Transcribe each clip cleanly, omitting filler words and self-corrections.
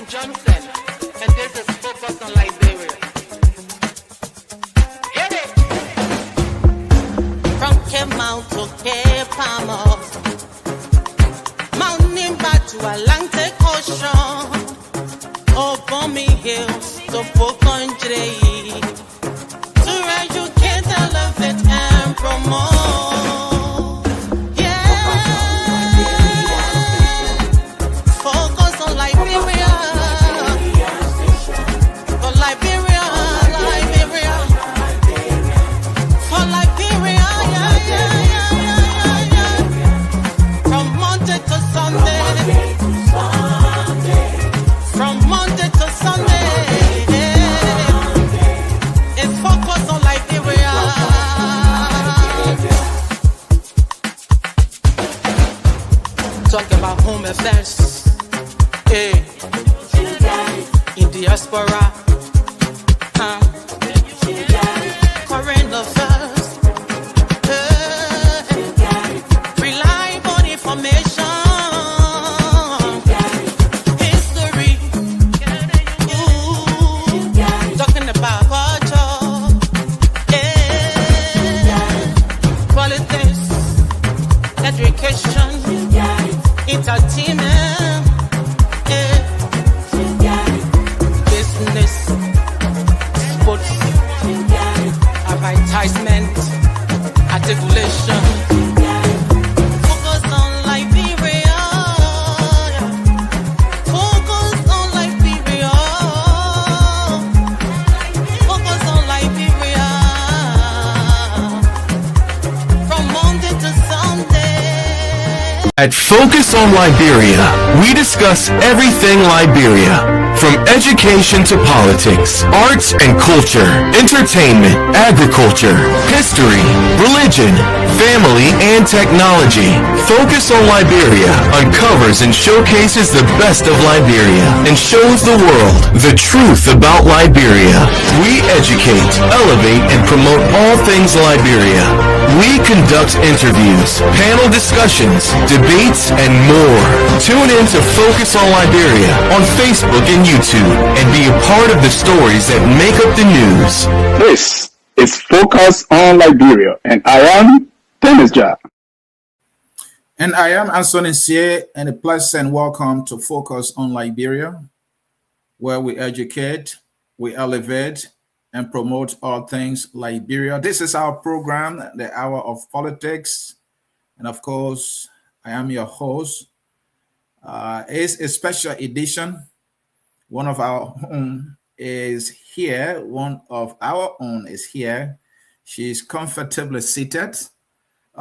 Johnson, and this is Focus on Liberia. Hit it! From Cape Mount to Cape Palmer, mountain back to Atlantic Ocean, Obomi Hills to Pocondre, to educate, elevate, and promote. Talk about home affairs, hey, in diaspora, current affairs, hey, reliable information, history, talking about culture, hey, politics, education, entertainment, business, sports, advertisement, articulation. Focus on Liberia. Focus on Liberia. Focus on Liberia. From Monday to Sunday. At Focus on Liberia, we discuss everything Liberia, from education to politics, arts and culture, entertainment, agriculture, history, religion, family, and technology. Focus on Liberia uncovers and showcases the best of Liberia and shows the world the truth about Liberia. We educate, elevate, and promote all things Liberia. We conduct interviews, panel discussions, debates, and more. Tune in to Focus on Liberia on Facebook and YouTube and be a part of the stories that make up the news. This is Focus on Liberia, and I am Bernice. And I am Anthony Sie, and a pleasant welcome to Focus on Liberia, where we educate, we elevate, and promote all things Liberia. This is our program, The Hour of Politics. And of course, I am your host. It's a special edition. One of our own is here. One of our own is here. She's comfortably seated.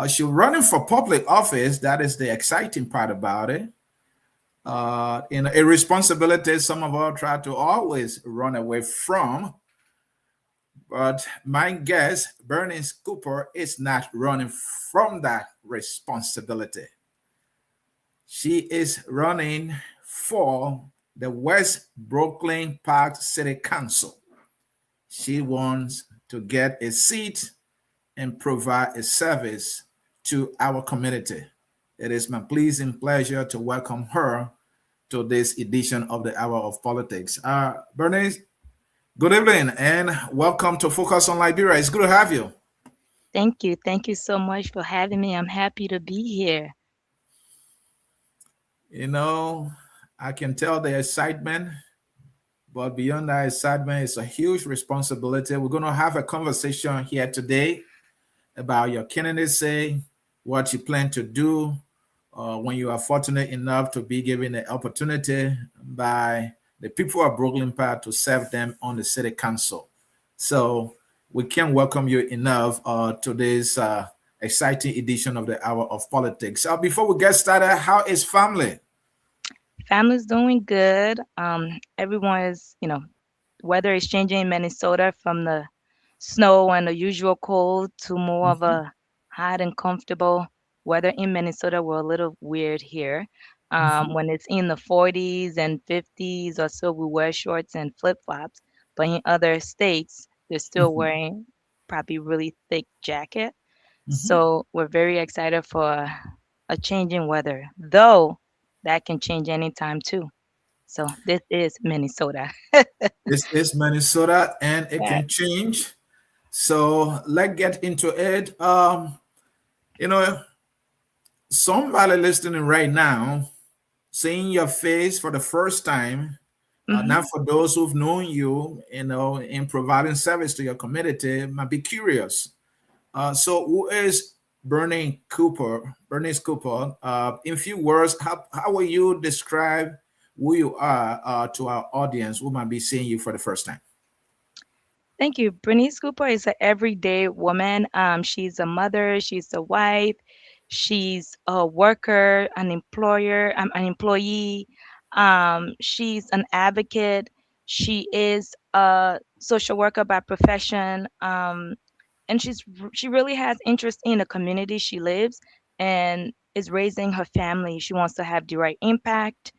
She's running for public office. That is the exciting part about it. A responsibility some of us try to always run away from. But my guest, Bernice Cooper, is not running from that responsibility. She is running for the West Brooklyn Park City Council. She wants to get a seat and provide a service to our community. It is my pleasing pleasure to welcome her to this edition of the Hour of Politics. Bernice, good evening and welcome to Focus on Liberia. It's good to have you. Thank you. Thank you so much for having me. I'm happy to be here. You know, I can tell the excitement, but beyond that excitement, it's a huge responsibility. We're going to have a conversation here today about your candidacy, what you plan to do when you are fortunate enough to be given the opportunity by the people of Brooklyn Park to serve them on the city council. So we can't welcome you enough to this exciting edition of the Hour of Politics. Before we get started, how is family? Family's doing good. Everyone is, weather is changing in Minnesota from the snow and the usual cold to more of a hot and comfortable weather. In Minnesota, we're a little weird here. When it's in the 40s and 50s or so, we wear shorts and flip-flops. But in other states, they're still wearing probably really thick jacket. So we're very excited for a change in weather, though that can change anytime too. So this is Minnesota. This is Minnesota, and it Yeah. can change. So let's get into it. You know, somebody listening right now, seeing your face for the first time, Hmm. not for those who've known you, in providing service to your community, might be curious. So, who is Bernie Cooper? Bernice Cooper. In few words, how will you describe who you are to our audience who might be seeing you for the first time? Thank you. Bernice Cooper is an everyday woman. She's a mother, she's a wife, she's a worker, an employer, an employee. She's an advocate. She is a social worker by profession. And she really has interest in the community she lives and is raising her family. She wants to have direct impact.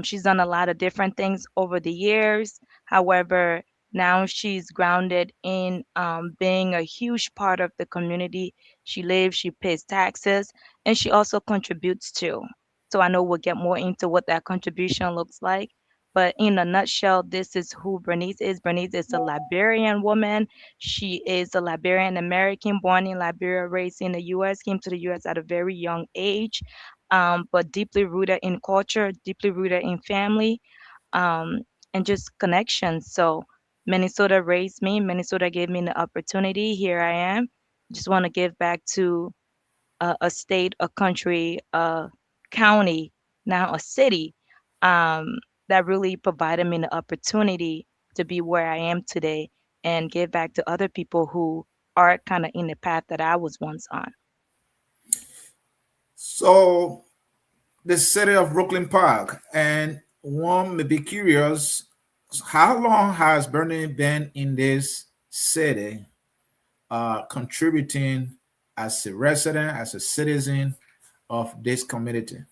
She's done a lot of different things over the years. However, now she's grounded in being a huge part of the community she lives. She pays taxes, and she also contributes to. So I know we'll get more into what that contribution looks like. But in a nutshell, this is who Bernice is. Bernice is a Liberian woman. She is a Liberian American, born in Liberia, raised in the U.S., came to the U.S. at a very young age, but deeply rooted in culture, deeply rooted in family, um, and just connections. So Minnesota raised me. Minnesota gave me the opportunity. Here I am. Just want to give back to a state, a country, a county, now a city, um, that really provided me the opportunity to be where I am today and give back to other people who are kind of in the path that I was once on. So, the city of Brooklyn Park, and one may be curious, how long has Bernie been in this city, contributing as a resident, as a citizen of this community?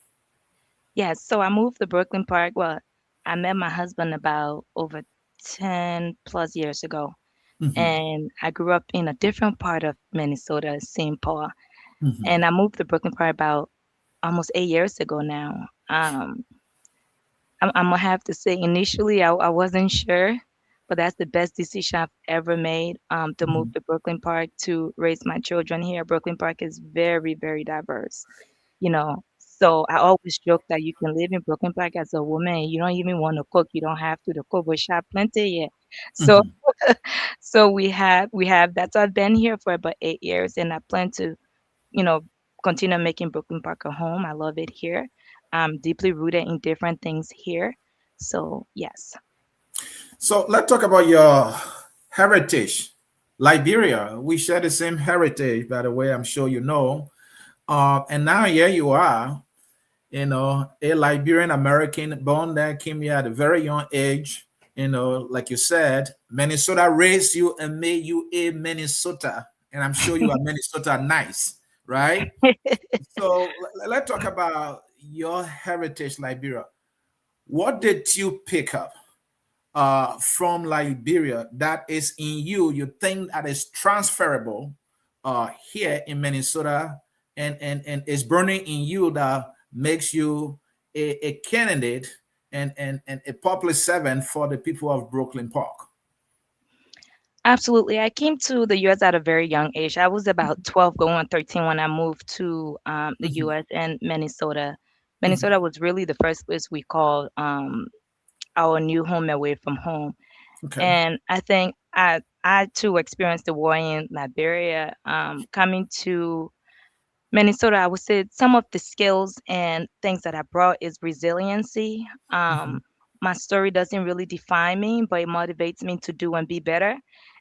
Yes, so I moved to Brooklyn Park. Well, I met my husband about over 10 plus years ago. Mhm, And I grew up in a different part of Minnesota, St. Paul. mhm, And I moved to Brooklyn Park about almost 8 years ago now. I'm gonna have to say initially I wasn't sure, but that's the best decision I've ever made. To move mhm, to Brooklyn Park to raise my children here. Brooklyn Park is very, very diverse, you know. So I always joke that you can live in Brooklyn Park as a woman and you don't even want to cook. You don't have to. The cook will shop plenty, yeah. So mhm. so we have that's I've been here for about 8 years and I plan to you know, continue making Brooklyn Park a home. I love it here. I'm deeply rooted in different things here. So, yes. So let's talk about your heritage. Liberia, we share the same heritage, by the way, I'm sure you know. And now here you are, a Liberian American born there, came here at a very young age. Like you said, Minnesota raised you and made you a Minnesota. And I'm sure you are Minnesota nice, right? So let's talk about your heritage, Liberia. What did you pick up from Liberia that is in you? You think that is transferable here in Minnesota, and is burning in you that makes you a candidate and a public servant for the people of Brooklyn Park? Absolutely. I came to the US at a very young age. I was about 12 going on 13 when I moved to the Mhm, US and Minnesota. mhm. Minnesota was really the first place we called our new home away from home. Okay. And I think I too experienced the war in Liberia, coming to Minnesota, I would say some of the skills and things that I brought is resiliency. Mhm, My story doesn't really define me, but it motivates me to do and be better.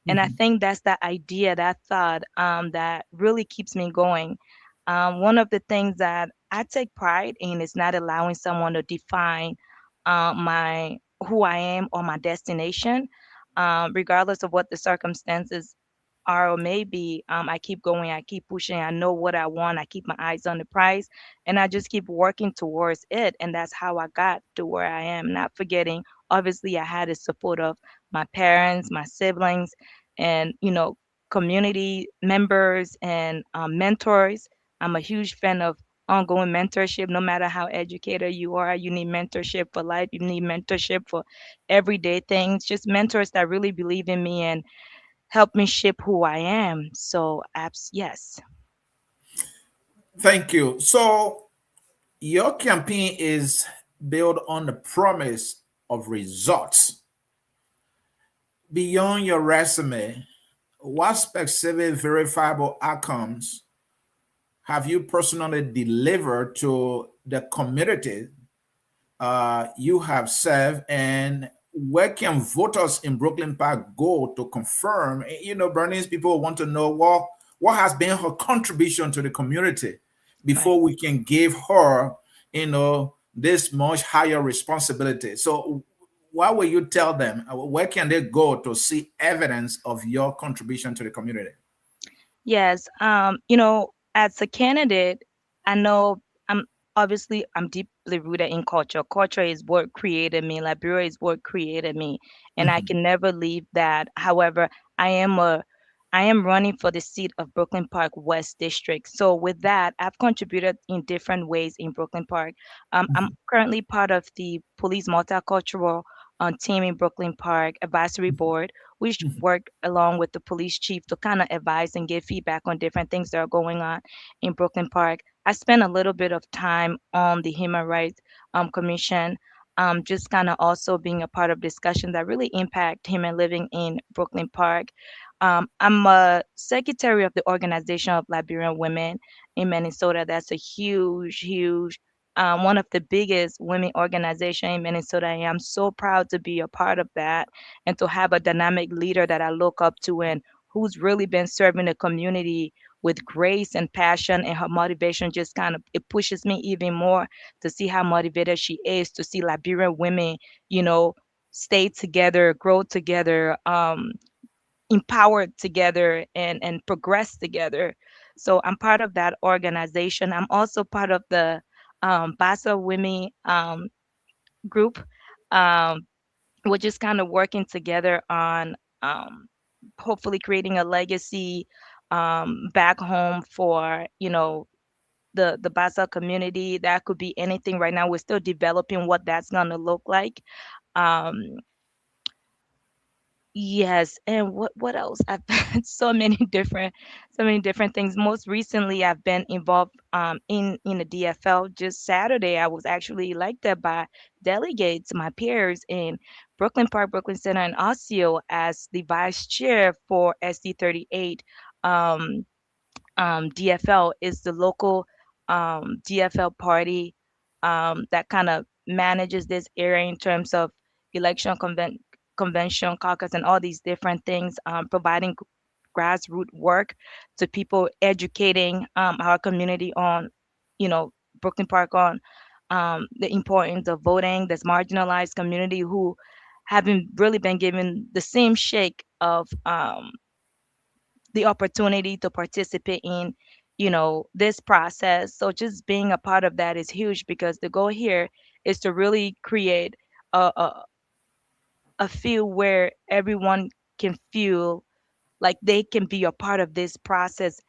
And I mhm, think that's that idea, that thought, that really keeps me going. One of the things that I take pride in is not allowing someone to define my who I am or my destination, regardless of what the circumstances or maybe I keep going, I keep pushing, I know what I want, I keep my eyes on the prize, and I just keep working towards it. And that's how I got to where I am. Not forgetting, obviously, I had the support of my parents, my siblings, and community members and mentors. I'm a huge fan of ongoing mentorship. No matter how educated you are, you need mentorship for life. You need mentorship for everyday things. Just mentors that really believe in me and help me shape who I am. So, yes. Thank you. So your campaign is built on the promise of results. Beyond your resume, what specific verifiable outcomes have you personally delivered to the community you have served, and where can voters in Brooklyn Park go to confirm? Bernice, people want to know what has been her contribution to the community Right. before we can give her, this much higher responsibility. So, what will you tell them? Where can they go to see evidence of your contribution to the community? Yes. As a candidate, I know I'm deeply rooted in culture. Culture is what created me. Liberia is what created me, and I Mhm. can never leave that. However, I am a I am running for the seat of Brooklyn Park West District. So with that, I've contributed in different ways in Brooklyn Park. I'm currently part of the police multicultural team in Brooklyn Park advisory board, which work along with the police chief to kind of advise and give feedback on different things that are going on in Brooklyn Park. I spent a little bit of time on the Human Rights Commission, just kind of also being a part of discussions that really impact human living in Brooklyn Park. I'm a secretary of the Organization of Liberian Women in Minnesota. That's a huge, one of the biggest women organization in Minnesota. And I'm so proud to be a part of that and to have a dynamic leader that I look up to and who's really been serving the community with grace and passion, and her motivation just kind of it pushes me even more to see how motivated she is to see Liberian women, you know, stay together, grow together, empowered together and progress together. So I'm part of that organization. I'm also part of the Basa Women group. Um, we're just kind of working together on hopefully creating a legacy back home for the Basa community. That could be anything. Right now we're still developing what that's going to look like. um, Yes, and what else? I've had so many different things. Most recently, I've been involved in the DFL. Just Saturday, I was actually elected by delegates, my peers in Brooklyn Park, Brooklyn Center, and Osseo as the vice chair for SD 38. Um, DFL is the local DFL party that kind of manages this area in terms of election convention, caucus, and all these different things, providing grassroots work to people, educating our community on, you know, Brooklyn Park on the importance of voting. This marginalized community who haven't really been given the same shake of the opportunity to participate in this process. So just being a part of that is huge because the goal here is to really create a feel where everyone can feel like they can be a part of this process.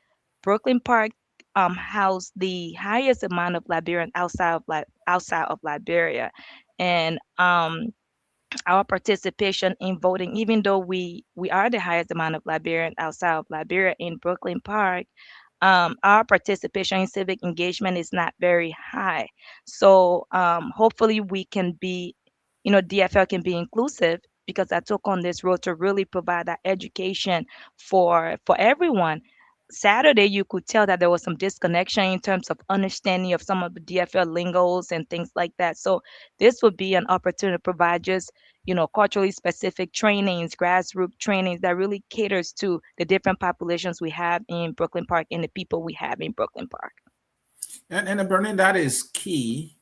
Brooklyn Park housed the highest amount of Liberians outside of Liberia, and our participation in voting, even though we are the highest amount of Liberians outside of Liberia in Brooklyn Park, our participation in civic engagement is not very high. So hopefully we can be, DFL can be inclusive because I took on this role to really provide that education for everyone. Saturday, you could tell that there was some disconnection in terms of understanding of some of the DFL lingos and things like that. So this would be an opportunity to provide just culturally specific trainings, grassroots trainings that really caters to the different populations we have in Brooklyn Park and the people we have in Brooklyn Park. And Bernie, that is key.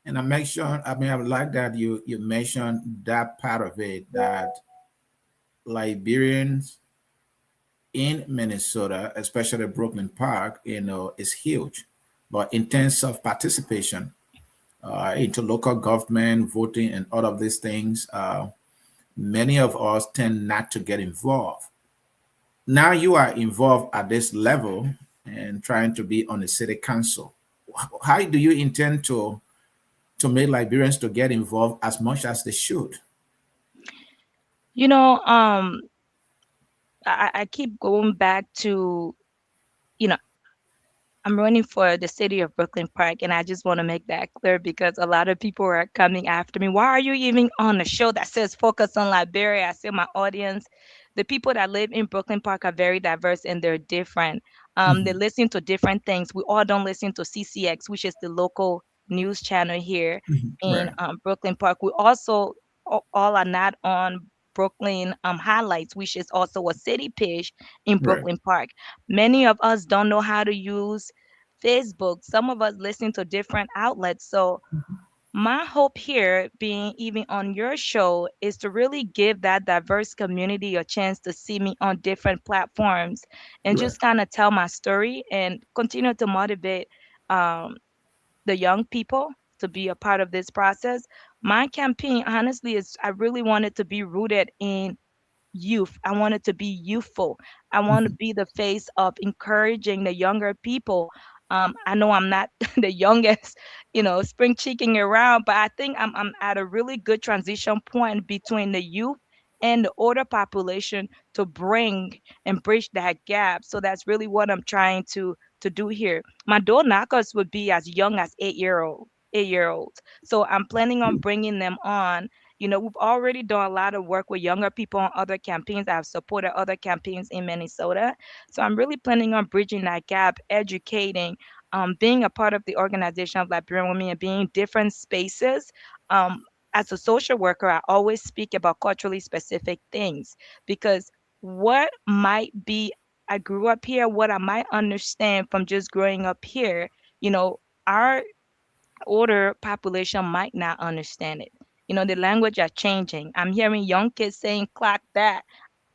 And I would like that you mentioned that part of it, that Liberians in Minnesota, especially Brooklyn Park, is huge. But in terms of participation into local government, voting, and all of these things, many of us tend not to get involved. Now you are involved at this level and trying to be on the city council. how do you intend to make Liberians to get involved as much as they should? You know, I keep going back to, you know, I'm running for the city of Brooklyn Park, and I just want to make that clear because a lot of people are coming after me. Why are you even on a show that says focus on Liberia? I say my audience, the people that live in Brooklyn Park are very diverse and they're different. They Mhm. listen to different things. We all don't listen to CCX, which is the local news channel here in Right, Brooklyn Park. We also all are not on Brooklyn highlights, which is also a city page in right. Brooklyn Park. Many of us don't know how to use Facebook. Some of us listen to different outlets. So my hope here, being even on your show, is to really give that diverse community a chance to see me on different platforms and Right. just kind of tell my story and continue to motivate um, the young people to be a part of this process. My campaign, honestly, is I really want it to be rooted in youth. I want it to be youthful. I want to be the face of encouraging the younger people. I know I'm not the youngest, spring chicken around, but I think I'm at a really good transition point between the youth and the older population to bring and bridge that gap. So that's really what I'm trying to do here. My door knockers would be as young as 8-year olds. So I'm planning on bringing them on. We've already done a lot of work with younger people on other campaigns. I've supported other campaigns in Minnesota. So I'm really planning on bridging that gap, educating, being a part of the organization of Liberian Women and being in different spaces. Um, as a social worker, I always speak about culturally specific things because what might be, I grew up here, what I might understand from just growing up here, our older population might not understand it. The language are changing. I'm hearing young kids saying clock that.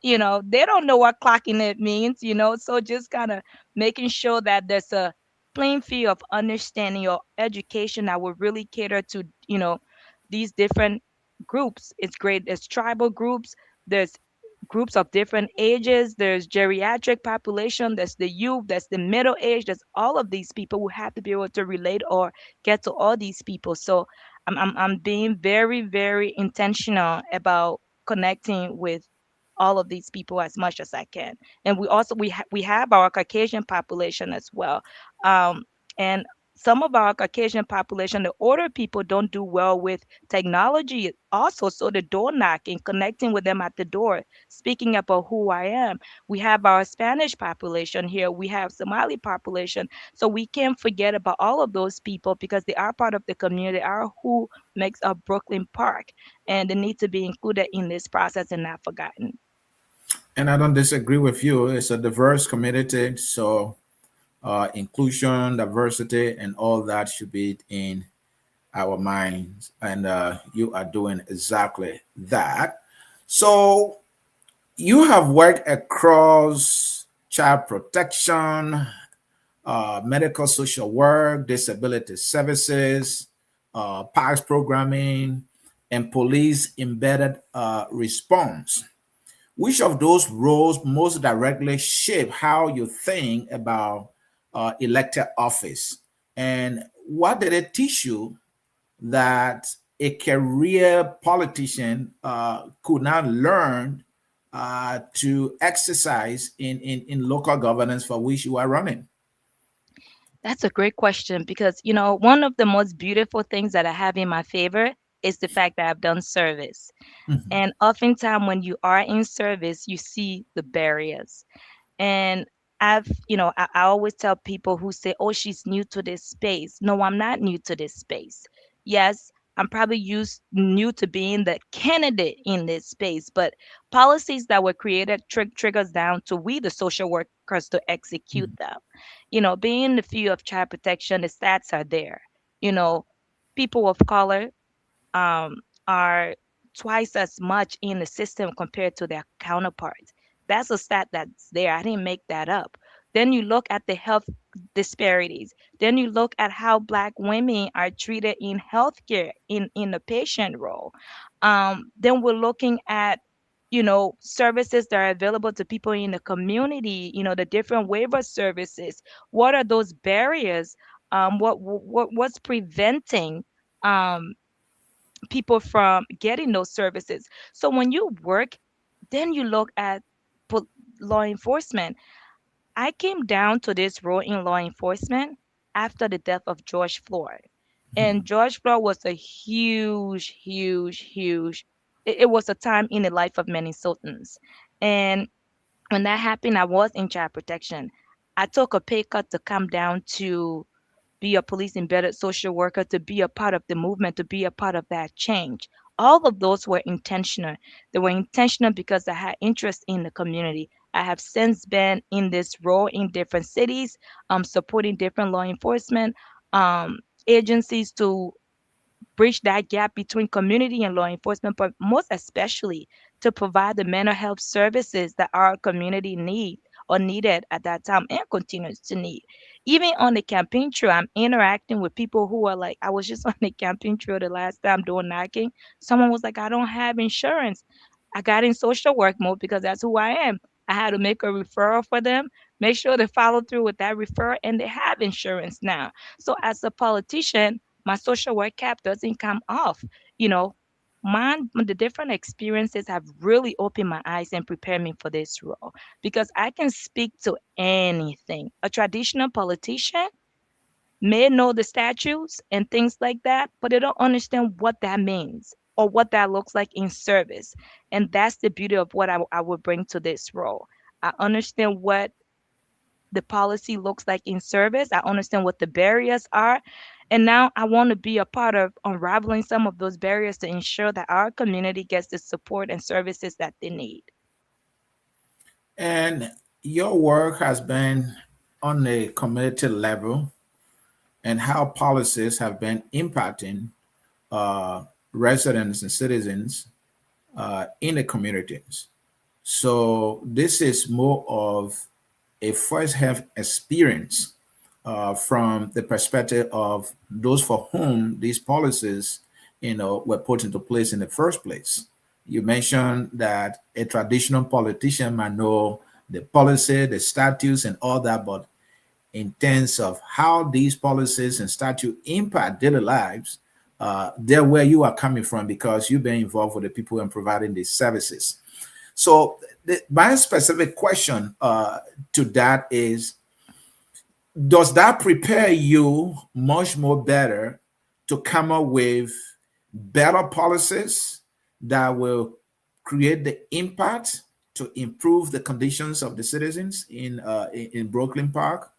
They don't know what clocking it means. So just kind of making sure that there's a playing field of understanding or education that will really cater to, these different groups. It's great. There's tribal groups, there's groups of different ages, there's geriatric population, there's the youth, there's the middle age, there's all of these people who have to be able to relate or get to all these people. So I'm being very, very intentional about connecting with all of these people as much as I can. And we have our Caucasian population as well. And some of our Caucasian population, the older people don't do well with technology also. So the door knocking, connecting with them at the door, speaking about who I am. We have our Spanish population here. We have Somali population. So we can't forget about all of those people because they are part of the community, are who makes up Brooklyn Park. And they need to be included in this process and not forgotten. And I don't disagree with you. It's a diverse community, so inclusion, diversity, and all that should be in our minds. And you are doing exactly that. So you have worked across child protection, medical social work, disability services, PACS programming, and police embedded response. Which of those roles most directly shape how you think about elected office? And what did it teach you that a career politician could not learn to exercise in local governance for which you are running? That's a great question because, one of the most beautiful things that I have in my favor is the fact that I've done service. And oftentimes, when you are in service, you see the barriers. And I always tell people who say, oh, she's new to this space. No, I'm not new to this space. Yes, I'm probably new to being the candidate in this space, but policies that were created triggers down to we, the social workers, to execute them. Being in the field of child protection, the stats are there. You know, people of color um, are twice as much in the system compared to their counterparts. That's a stat that's there. I didn't make that up. Then you look at the health disparities. Then you look at how Black women are treated in healthcare in the patient role. Then we're looking at services that are available to people in the community, the different waiver services. What are those barriers what's preventing um, people from getting those services. So when you work, then you look at pol- law enforcement. I came down to this role in law enforcement after the death of George Floyd. And George Floyd was a huge, huge, huge, it was a time in the life of Minnesotans. And when that happened, I was in child protection. I took a pay cut to come down to be a police embedded social worker, to be a part of the movement, to be a part of that change. All of those were intentional. They were intentional because I had interest in the community. I have since been in this role in different cities, supporting different law enforcement agencies to bridge that gap between community and law enforcement, but most especially to provide the mental health services that our community need or needed at that time and continues to need. Even on the campaign trail, I'm interacting with people who are like, I was just on the campaign trail the last time doing knocking. Someone was like, I don't have insurance. I got in social work mode because that's who I am. I had to make a referral for them, make sure they follow through with that referral, and they have insurance now. So as a politician, my social work cap doesn't come off. You know, mine, the different experiences have really opened my eyes and prepared me for this role because I can speak to anything. A traditional politician may know the statutes and things like that, but they don't understand what that means or what that looks like in service. And that's the beauty of what I would bring to this role. I understand what the policy looks like in service. I understand what the barriers are. And now I want to be a part of unraveling some of those barriers to ensure that our community gets the support and services that they need. And your work has been on a community level and how policies have been impacting uh, residents and citizens in the communities. So this is more of a first-hand experience from the perspective of those for whom these policies, were put into place in the first place. You mentioned that a traditional politician might know the policy, the statutes, and all that, but in terms of how these policies and statutes impact daily lives, they're where you are coming from because you've been involved with the people and providing these services. So my specific question to that is, does that prepare you much more better to come up with better policies that will create the impact to improve the conditions of the citizens in Brooklyn Park?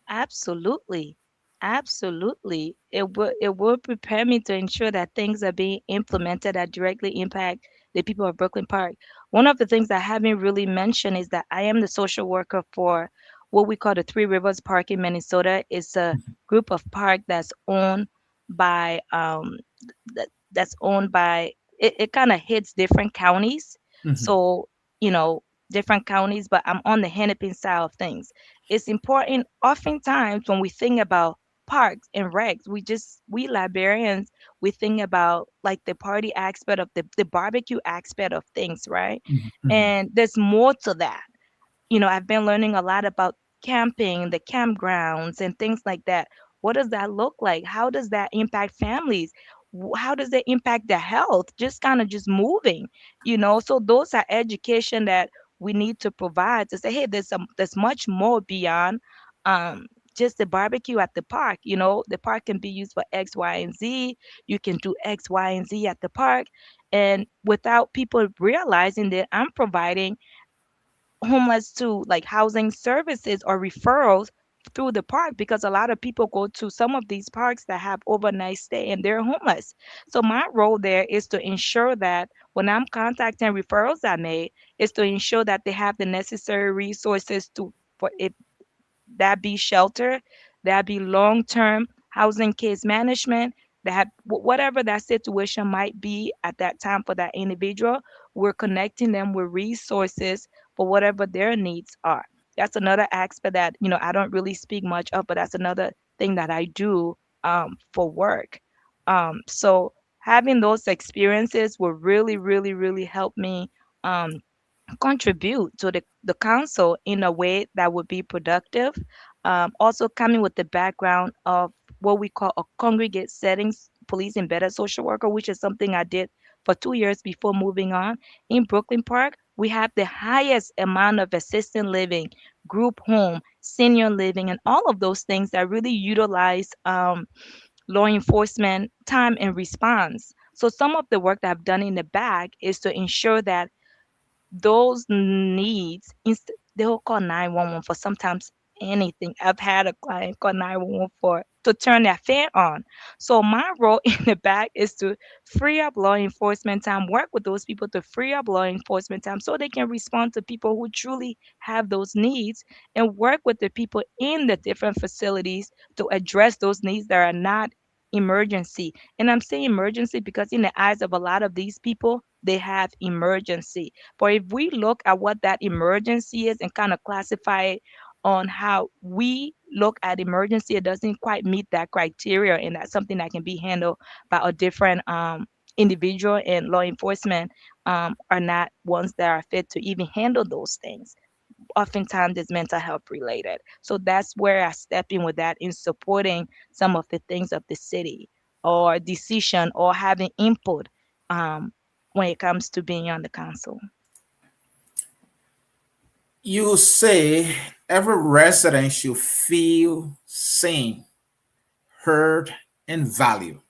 Absolutely. Absolutely. It will prepare me to ensure that things are being implemented that directly impact the people of Brooklyn Park. One of the things I haven't really mentioned is that I am the social worker for what we call the Three Rivers Park in Minnesota. It's a group of park that's owned by that's owned by it kind of hits different counties. Mhm. So, you know, different counties, but I'm on the Hennepin side of things. It's important oftentimes when we think about parks and recs, we librarians, we think about like the party aspect of the barbecue aspect of things, right? Mhm. Mhm. And there's more to that. I've been learning a lot about camping, the campgrounds, and things like that. What does that look like? How does that impact families? How does it impact their health? Just kind of just moving. So those are education that we need to provide to say, hey, there's much more beyond um, just the barbecue at the park. The park can be used for X, Y, and Z. You can do X, Y, and Z at the park, and without people realizing that I'm providing homeless to like housing services or referrals through the park because a lot of people go to some of these parks that have overnight stay and they're homeless. So my role there is to ensure that when I'm contacting referrals I made is to ensure that they have the necessary resources to for if that be shelter, that be long-term housing case management, that whatever that situation might be at that time for that individual, we're connecting them with resources for whatever their needs are. That's another aspect that I don't really speak much of, but that's another thing that I do for work. So having those experiences will really, really, really help me um, contribute to the council in a way that would be productive also coming with the background of what we call a congregate settings police embedded social worker, which is something I did for 2 years before moving on. In Brooklyn Park, we have the highest amount of assisted living, group home, senior living, and all of those things that really utilize law enforcement time and response. So some of the work that I've done in the back is to ensure that those needs, they'll call 911 for sometimes anything. I've had a client call 911 for to turn their fan on. So my role in the back is to free up law enforcement time, work with those people to free up law enforcement time so they can respond to people who truly have those needs, and work with the people in the different facilities to address those needs that are not emergency. And I'm saying emergency because in the eyes of a lot of these people, they have emergency. But if we look at what that emergency is and kind of classify it on how we look at emergency, it doesn't quite meet that criteria, and that's something that can be handled by a different individual, and law enforcement are not ones that are fit to even handle those things. Oftentimes it's mental health related. So that's where I step in with that, in supporting some of the things of the city or decision or having input um, when it comes to being on the council. You say every resident should feel seen, heard, and valued.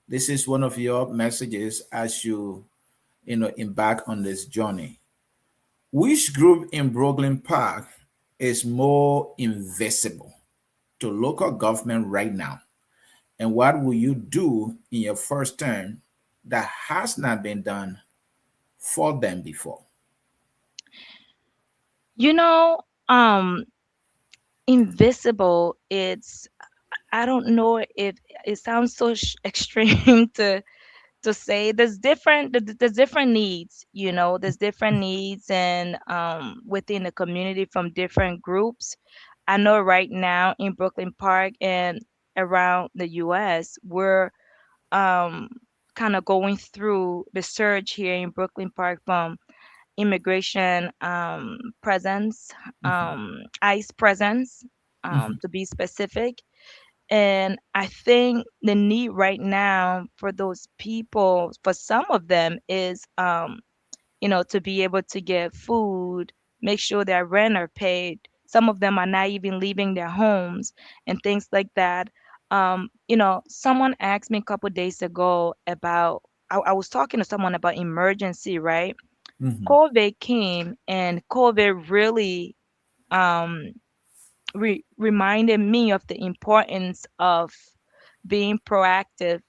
This is one of your messages as you embark on this journey. Which group in Brooklyn Park is more invisible to local government right now? And what will you do in your first term that has not been done for them before? You know, invisible, it's, I don't know if it sounds so extreme to say. There's different there's different needs, there's different needs, and within the community from different groups. I know right now in Brooklyn Park and around the US, we're um kind of going through the surge here in Brooklyn Park from immigration presence, ICE presence, to be specific. And I think the need right now for those people, for some of them, is to be able to get food, make sure their rent are paid. Some of them are not even leaving their homes and things like that. Someone asked me a couple days ago about, I was talking to someone about emergency, right? Mhm. COVID came, and COVID really um, reminded me of the importance of being proactive,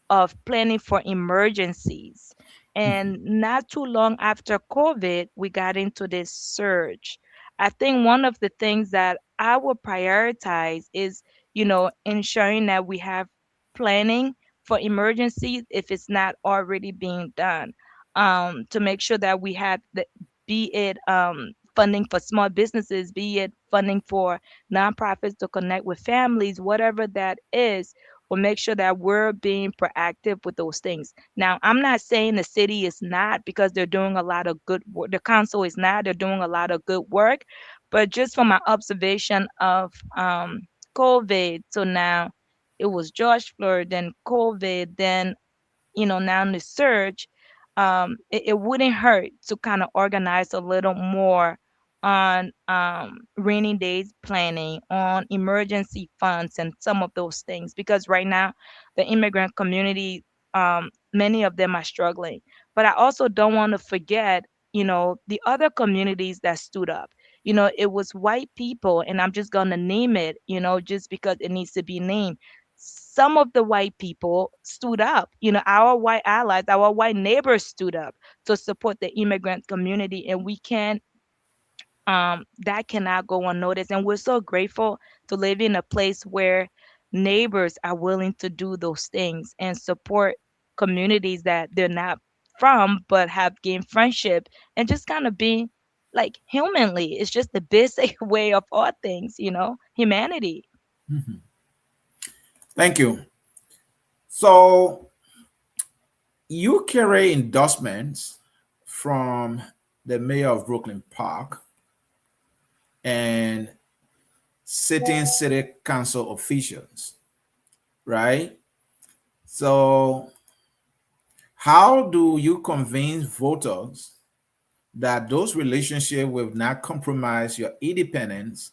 of planning for emergencies. And not too long after COVID, we got into this surge. I think one of the things that I will prioritize is, ensuring that we have planning for emergencies if it's not already being done. To make sure that we have the, be it funding for small businesses, be it funding for nonprofits to connect with families, whatever that is, will make sure that we're being proactive with those things. Now, I'm not saying the city is not, because they're doing a lot of good work. The council is not, they're doing a lot of good work. But just from my observation of COVID, so now it was George Floyd, then COVID, then now in the search, it wouldn't hurt to kind of organize a little more on rainy days planning, on emergency funds, and some of those things. Because right now, the immigrant community, many of them are struggling. But I also don't want to forget, the other communities that stood up. It was white people, and I'm just going to name it, just because it needs to be named. Some of the white people stood up. Our white allies, our white neighbors stood up to support the immigrant community, and we can't that cannot go unnoticed. And we're so grateful to live in a place where neighbors are willing to do those things and support communities that they're not from but have gained friendship, and just kind of being like humanly. It's just the basic way of all things, humanity. Thank you. So you carry endorsements from the mayor of Brooklyn Park, and sitting city council officials, right? So, how do you convince voters that those relationships will not compromise your independence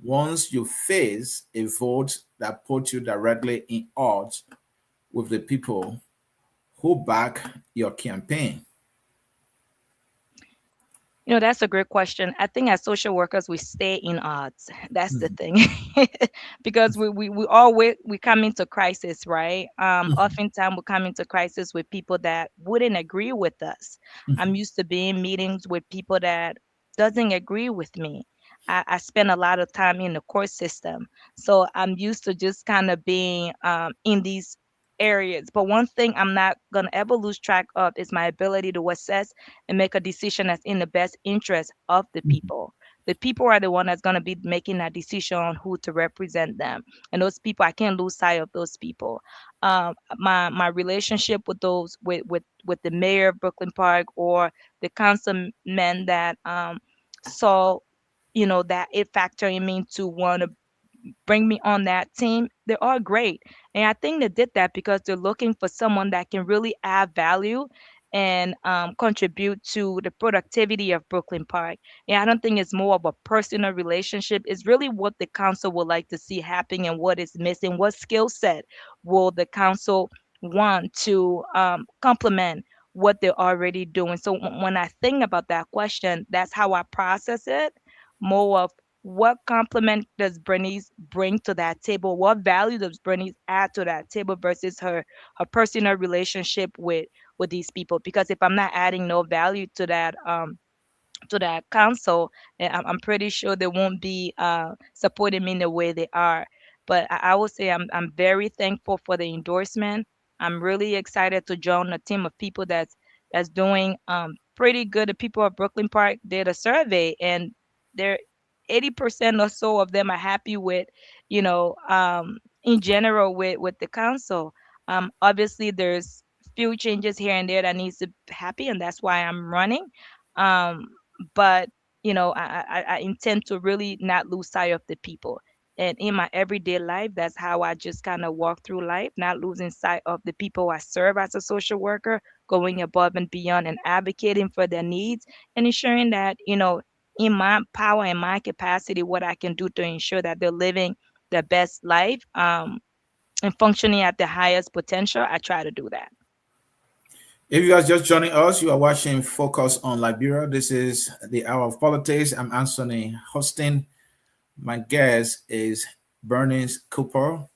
once you face a vote that puts you directly in odds with the people who back your campaign? That's a great question. I think as social workers, we stay in odds. That's the thing. Because we always we come into crisis, right? Oftentimes we come into crisis with people that wouldn't agree with us. I'm used to being meetings with people that doesn't agree with me. I spend a lot of time in the court system. So I'm used to just kind of being in these areas. But one thing I'm not gonna ever lose track of is my ability to assess and make a decision that's in the best interest of the people. The people are the one that's going to be making that decision on who to represent them, and those people, I can't lose sight of those people. My relationship with those with the mayor of Brooklyn Park or the councilman that saw, that it factoring me to want to bring me on that team, they're all great. And I think they did that because they're looking for someone that can really add value and contribute to the productivity of Brooklyn Park. And I don't think it's more of a personal relationship. It's really what the council would like to see happen and what is missing. What skill set will the council want to complement what they're already doing? So when I think about that question, that's how I process it. More of what compliment does Bernice bring to that table? What value does Bernice add to that table versus her personal relationship with these people? Because if I'm not adding no value to that council, and I'm pretty sure they won't be supporting me in the way they are. But I will say I'm very thankful for the endorsement. I'm really excited to join a team of people that's doing pretty good. The people of Brooklyn Park did a survey, and they're 80% or so of them are happy with, in general with the council. Obviously, there's few changes here and there that needs to happen, and that's why I'm running. Um, but I intend to really not lose sight of the people, and in my everyday life, that's how I just kind of walk through life, not losing sight of the people I serve as a social worker, going above and beyond and advocating for their needs, and ensuring that in my power and my capacity, what I can do to ensure that they're living their best life, and functioning at the highest potential. I try to do that. If you guys just joining us, you are watching Focus on Liberia. This is the Hour of Politics. I'm Anthony hosting. My guest is Bernice Cooper,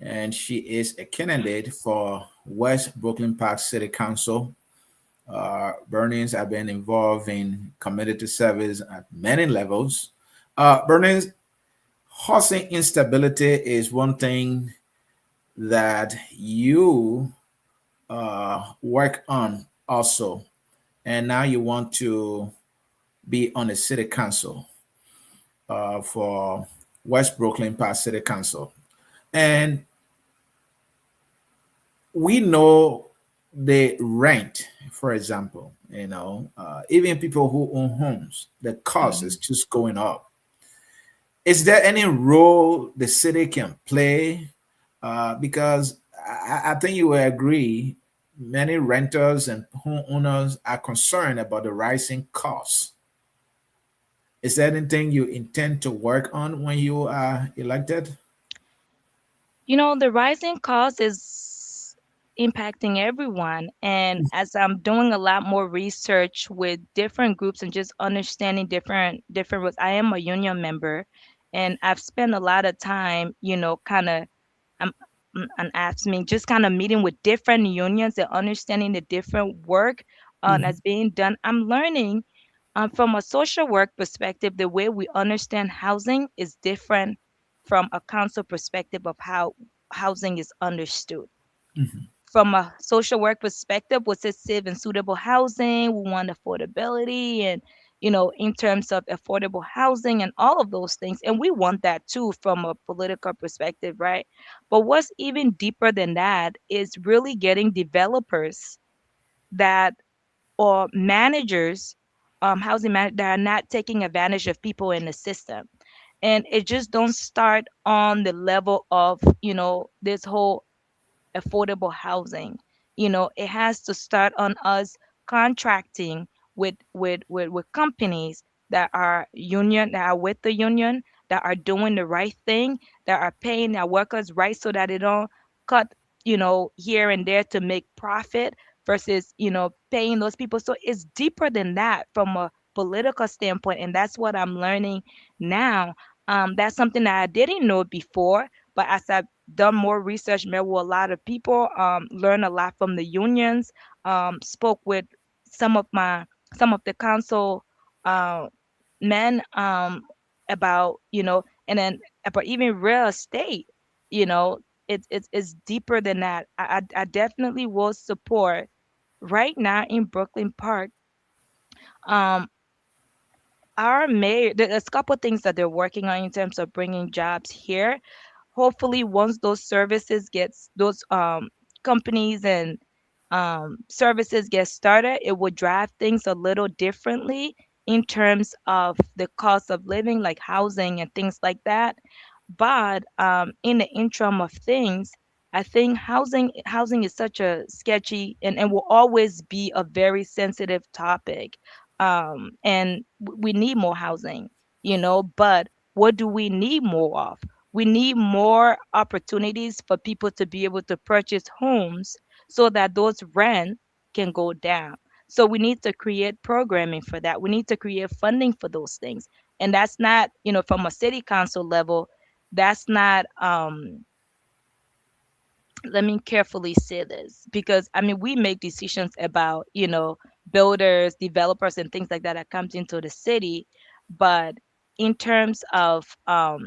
and she is a candidate for West Brooklyn Park City Council. Bernice have been involved in community service at many levels. Bernice, housing instability is one thing that you work on also, and now you want to be on the city council for West Brooklyn Park City Council. And we know the rent, for example, even people who own homes, the cost is Mhm. just going up. Is there any role the city can play? Because I think you will agree, many renters and homeowners are concerned about the rising costs. Is there anything you intend to work on when you are elected? The rising cost is impacting everyone. And as I'm doing a lot more research with different groups and just understanding different roles, I am a union member, and I've spent a lot of time, kind of um, and asked me just kind of meeting with different unions and understanding the different work Mhm, that's being done. I'm learning from a social work perspective, the way we understand housing is different from a council perspective of how housing is understood. mhm, From a social work perspective, what's it safe and suitable housing? We want affordability and in terms of affordable housing and all of those things. And we want that too from a political perspective, right? But what's even deeper than that is really getting developers that or managers, that are not taking advantage of people in the system. and it just don't start on the level of this whole affordable housing. It has to start on us contracting with companies that are with the union, that are doing the right thing, that are paying their workers right so that they don't cut, here and there to make profit versus, paying those people. So it's deeper than that from a political standpoint. And that's what I'm learning now. That's something that I didn't know before, but as I've done more research, met with a lot of people, learned a lot from the unions, spoke with some of my some of the council uh, men, about, and then about even real estate. you know it's deeper than that. I definitely will support right now in Brooklyn Park. um our mayor, there's a couple things that they're working on in terms of bringing jobs here. Hopefully once those services gets those companies and services get started, it will drive things a little differently in terms of the cost of living, like housing and things like that. But in the interim of things, I think housing is such a sketchy and will always be a very sensitive topic. And we need more housing, but what do we need more of? We need more opportunities for people to be able to purchase homes so that those rent can go down. So we need to create programming for that. We need to create funding for those things. And that's not, from a city council level, that's not, let me carefully say this, because I mean we make decisions about, builders, developers and things like that that comes into the city. But in terms of, I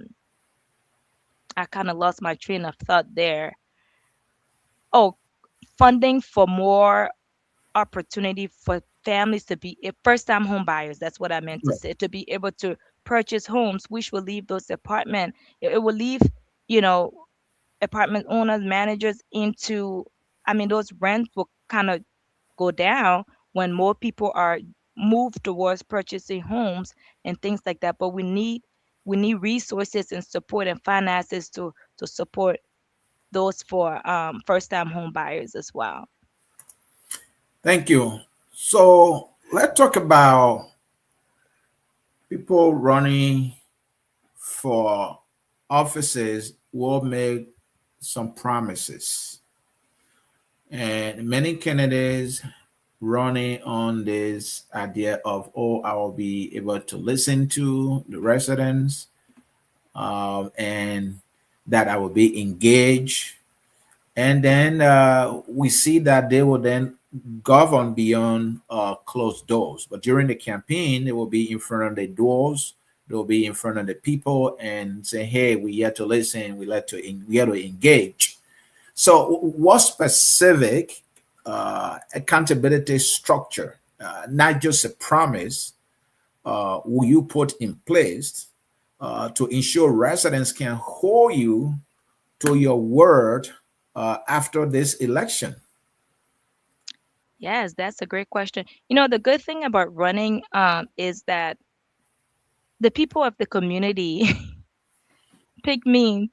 kind of lost my train of thought there. Oh, funding for more opportunity for families to be first time home buyers. That's what I meant to Right. say. To be able to purchase homes, which will leave those apartment. It will leave, you know, apartment owners, managers into. I mean, those rents will kind of go down when more people are moved towards purchasing homes and things like that. But we need resources and support and finances to support those for first time home buyers as well. Thank you. So let's talk about people running for offices will make some promises. And many candidates running on this idea of, oh, I will be able to listen to the residents, and that I will be engaged. And then we see that they will then govern beyond closed doors. But during the campaign, they will be in front of the doors. They will be in front of the people and say, "Hey, we here to listen. We here to engage." So, what specific accountability structure, not just a promise, will you put in place to ensure residents can hold you to your word after this election? Yes, that's a great question. The good thing about running is that the people of the community pick me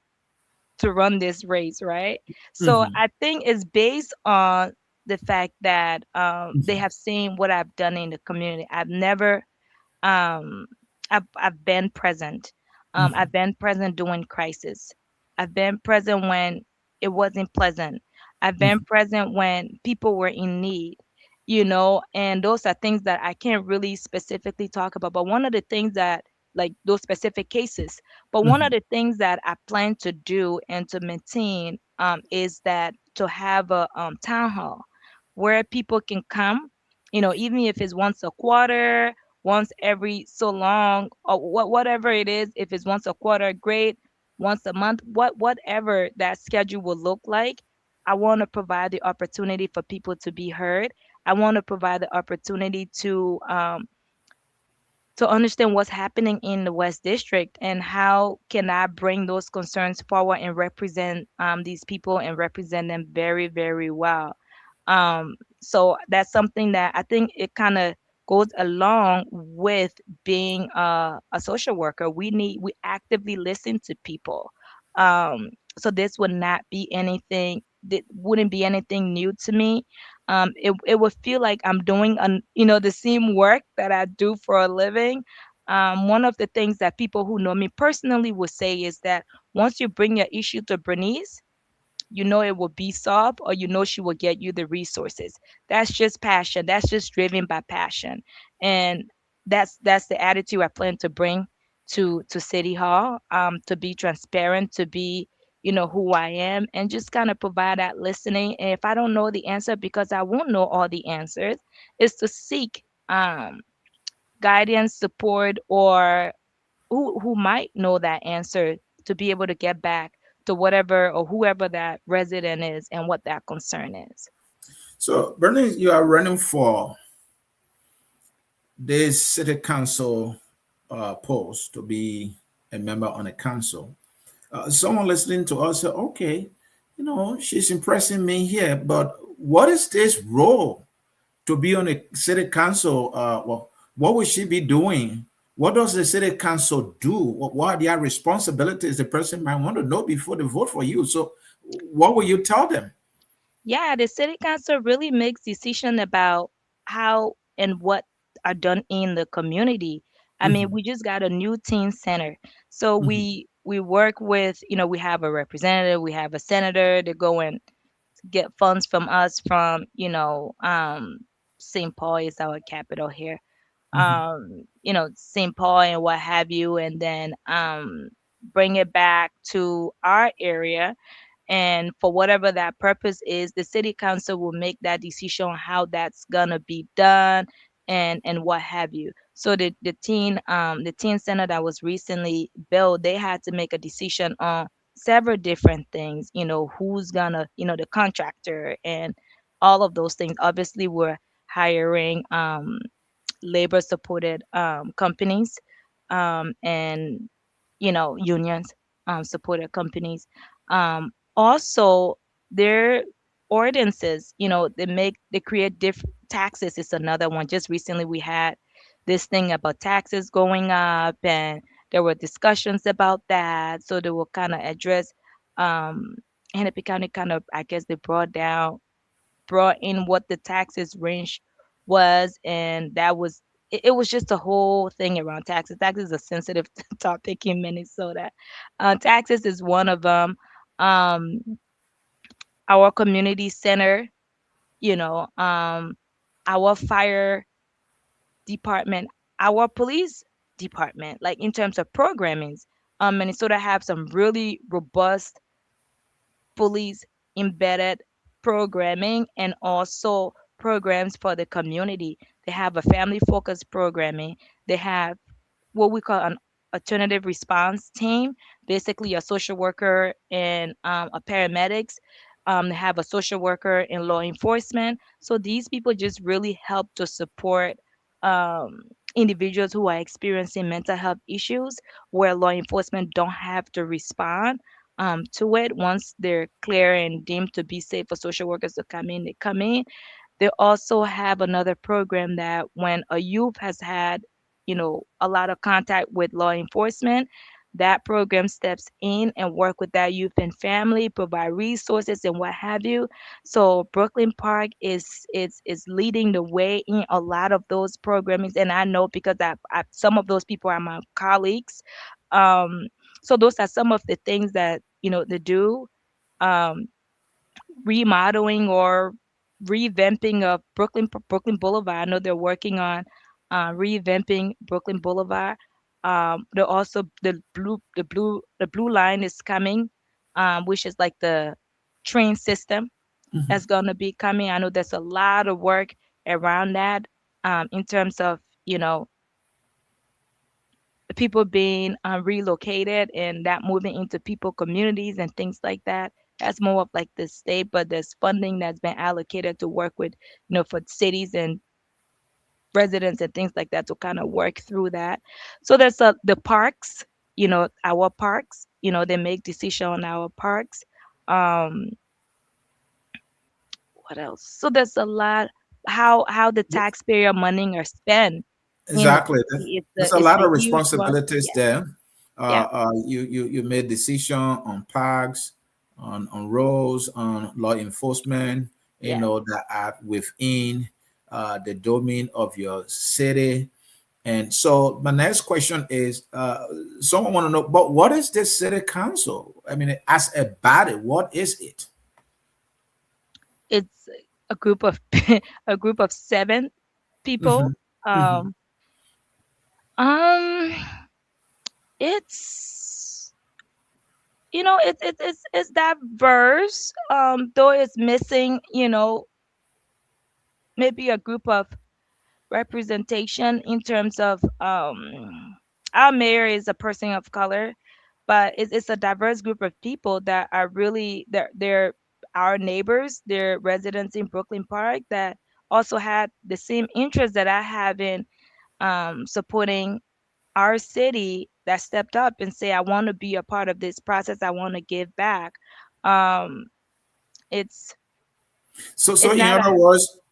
to run this race, right? So Mhm, I think it's based on the fact that they mhm, have seen what I've done in the community. Um I've been present. I've mhm, been present during crisis. I've been present when it wasn't pleasant. I've been mhm, present when people were in need, and those are things that I can't really specifically talk about. But one of the things that, like those specific cases, but one of mhm, the things that I plan to do and to maintain is that to have a town hall where people can come, even if it's once a quarter, once every so long, or whatever it is. If it's once a quarter, great. Once a month, whatever that schedule will look like, I want to provide the opportunity for people to be heard. I want to provide the opportunity to understand what's happening in the West District and how can I bring those concerns forward and represent these people and represent them very, very well. So that's something that I think it kind of goes along with being a social worker. We actively listen to people. So this would not be anything that wouldn't be anything new to me. It would feel like I'm doing the same work that I do for a living. One of the things that people who know me personally would say is that once you bring your issue to Bernice, you know it will be solved, or you know she will get you the resources. That's just passion. That's just driven by passion. And that's the attitude I plan to bring to City Hall, to be transparent, to be who I am, and just kind of provide that listening. And if I don't know the answer, because I won't know all the answers, is to seek guidance, support, or who might know that answer, to be able to get back to whatever or whoever that resident is and what that concern is. So, Bernice, you are running for this city council post to be a member on a council. Someone listening to us say, okay, she's impressing me here, but what is this role to be on a city council? Well, what would she be doing? What does the city council do? What are their responsibilities? The person might want to know before they vote for you. So, what will you tell them? Yeah, the city council really makes decision about how and what are done in the community. I mean, Mhm, we just got a new teen center. So mhm, we work with, we have a representative, we have a senator. They go and get funds from us from, St. Paul is our capital here. mhm. St. Paul and what have you, and then bring it back to our area, and for whatever that purpose is, the city council will make that decision on how that's gonna be done, and what have you. So the teen center that was recently built, they had to make a decision on several different things, who's gonna, the contractor and all of those things. Obviously, we're hiring labor supported companies, and unions supported companies. Also, their ordinances, they create different taxes is another one. Just recently we had this thing about taxes going up, and there were discussions about that. So they will kind of address, um Hennepin County kind of, I guess, they brought in what the taxes range was, and that was it was just a whole thing around taxes. Taxes is a sensitive topic in Minnesota. Taxes is one of them. Um, our community center, our fire department, our police department, like in terms of programmings, Minnesota have some really robust police embedded programming, and also programs for the community. They have a family focused programming. They have what we call an alternative response team, basically a social worker and a paramedics. They have a social worker in law enforcement. So these people just really help to support um, individuals who are experiencing mental health issues, where law enforcement don't have to respond to it. Once they're clear and deemed to be safe for social workers to come in, they come in. They also have another program that when a youth has had, a lot of contact with law enforcement, that program steps in and work with that youth and family, provide resources and what have you. So Brooklyn Park is leading the way in a lot of those programmings, and I know because some of those people are my colleagues. Um, so those are some of the things that they do. Um, Remodeling or revamping of Brooklyn Boulevard. I know they're working on revamping Brooklyn Boulevard. They're also the blue line is coming, which is like the train system that's gonna be coming. I know there's a lot of work around that, in terms of people being relocated and that moving into people communities and things like that. That's more of like the state, but there's funding that's been allocated to work with, for cities and residents and things like that to kind of work through that. So there's the parks, our parks, they make decision on our parks. Um, what else? So there's a lot. how the taxpayer money are spent in the Exactly. city. There's a It's lot the of usual. responsibilities Yeah, there. yeah, You made decision on parks, on roads, on law enforcement. You yeah. know that are within the domain of your city. And so my next question is, someone want to know, but what is this city council? I mean, as a body, what is it? It's a group of a group of seven people. Hmm. Hmm. Um, um, it's it's diverse. Though it's missing, maybe a group of representation in terms of our mayor is a person of color, but it's a diverse group of people that are really they're our neighbors, they're residents in Brooklyn Park that also had the same interest that I have in supporting our city, that stepped up and say, I want to be a part of this process, I want to give back. um it's So it's not a